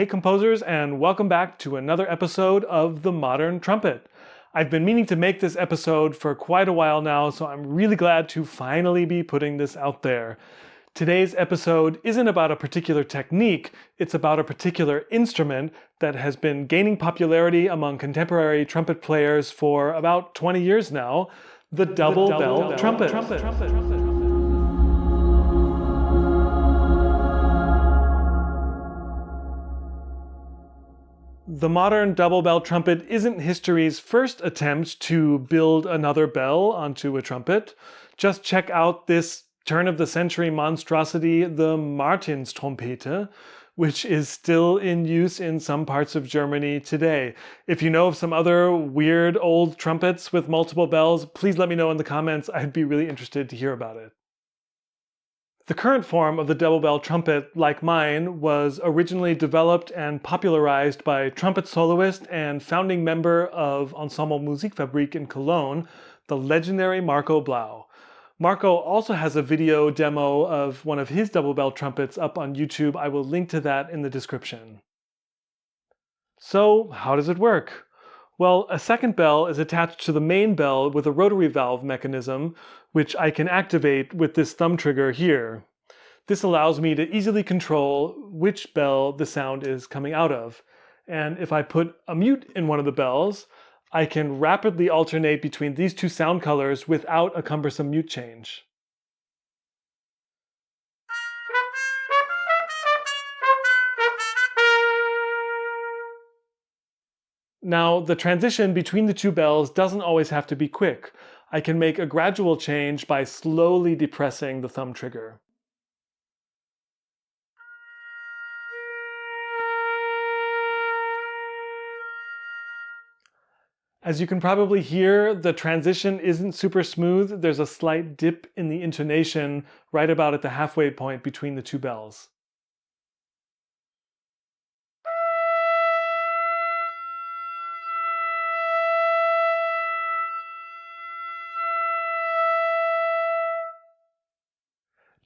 Hey composers, and welcome back to another episode of The Modern Trumpet. I've been meaning to make this episode for quite a while now, so I'm really glad to finally be putting this out there. Today's episode isn't about a particular technique, it's about a particular instrument that has been gaining popularity among contemporary trumpet players for about 20 years now, the double bell trumpet. The modern double bell trumpet isn't history's first attempt to build another bell onto a trumpet. Just check out this turn-of-the-century monstrosity, the Martinstrompete, which is still in use in some parts of Germany today. If you know of some other weird old trumpets with multiple bells, please let me know in the comments. I'd be really interested to hear about it. The current form of the double bell trumpet, like mine, was originally developed and popularized by trumpet soloist and founding member of Ensemble Musikfabrik in Cologne, the legendary Marco Blau. Marco also has a video demo of one of his double bell trumpets up on YouTube. I will link to that in the description. So, how does it work? Well, a second bell is attached to the main bell with a rotary valve mechanism, which I can activate with this thumb trigger here. This allows me to easily control which bell the sound is coming out of. And if I put a mute in one of the bells, I can rapidly alternate between these two sound colors without a cumbersome mute change. Now, the transition between the two bells doesn't always have to be quick. I can make a gradual change by slowly depressing the thumb trigger. As you can probably hear, the transition isn't super smooth. There's a slight dip in the intonation right about at the halfway point between the two bells.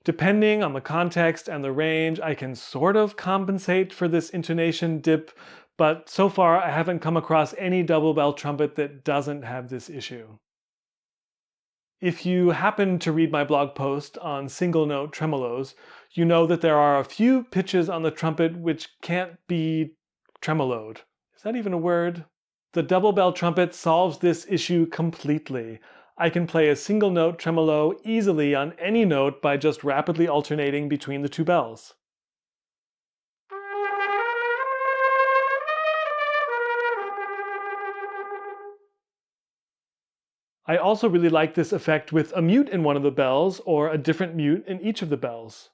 Depending on the context and the range, I can sort of compensate for this intonation dip, but so far I haven't come across any double bell trumpet that doesn't have this issue. If you happen to read my blog post on single note tremolos, you know that there are a few pitches on the trumpet which can't be tremoloed. Is that even a word? The double bell trumpet solves this issue completely. I can play a single note tremolo easily on any note by just rapidly alternating between the two bells. I also really like this effect with a mute in one of the bells or a different mute in each of the bells.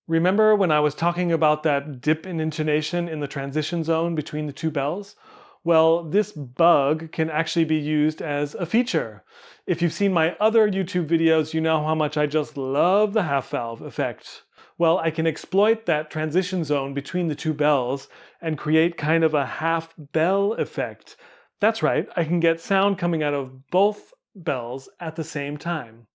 Remember when I was talking about that dip in intonation in the transition zone between the two bells? Well, this bug can actually be used as a feature. If you've seen my other YouTube videos, you know how much I just love the half valve effect. Well, I can exploit that transition zone between the two bells and create kind of a half bell effect. That's right, I can get sound coming out of both bells at the same time.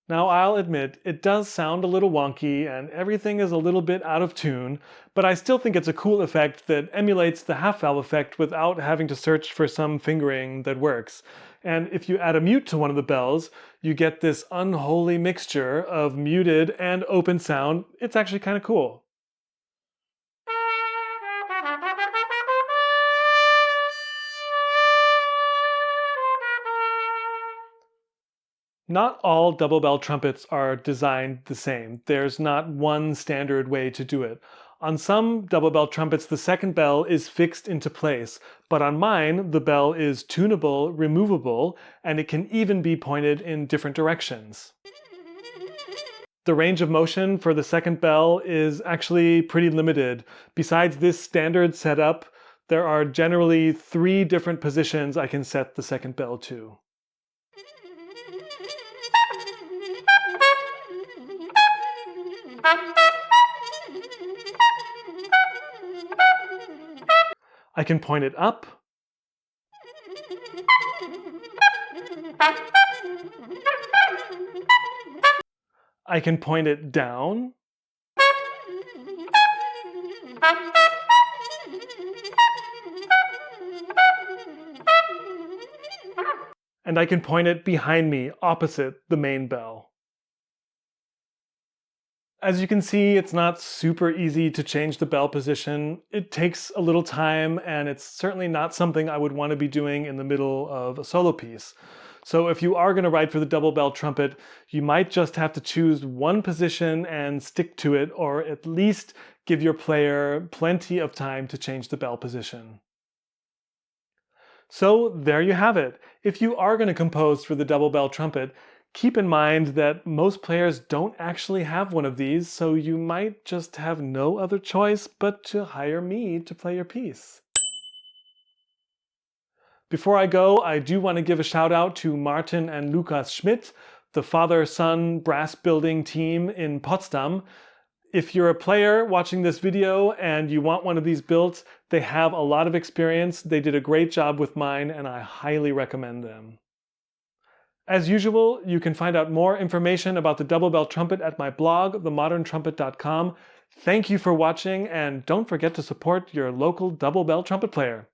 Now I'll admit, it does sound a little wonky and everything is a little bit out of tune, but I still think it's a cool effect that emulates the half-valve effect without having to search for some fingering that works. And if you add a mute to one of the bells, you get this unholy mixture of muted and open sound. It's actually kind of cool. Not all double bell trumpets are designed the same. There's not one standard way to do it. On some double bell trumpets, the second bell is fixed into place, but on mine, the bell is tunable, removable, and it can even be pointed in different directions. The range of motion for the second bell is actually pretty limited. Besides this standard setup, there are generally 3 different positions I can set the second bell to. I can point it up. I can point it down. And I can point it behind me, opposite the main bell. As you can see, it's not super easy to change the bell position. It takes a little time, and it's certainly not something I would want to be doing in the middle of a solo piece. So if you are going to write for the double bell trumpet, you might just have to choose one position and stick to it, or at least give your player plenty of time to change the bell position. So there you have it. If you are going to compose for the double bell trumpet, keep in mind that most players don't actually have one of these, so you might just have no other choice but to hire me to play your piece. Before I go, I do want to give a shout out to Martin and Lukas Schmidt, the father-son brass building team in Potsdam. If you're a player watching this video and you want one of these built, they have a lot of experience. They did a great job with mine, and I highly recommend them. As usual, you can find out more information about the double bell trumpet at my blog, themoderntrumpet.com. Thank you for watching, and don't forget to support your local double bell trumpet player.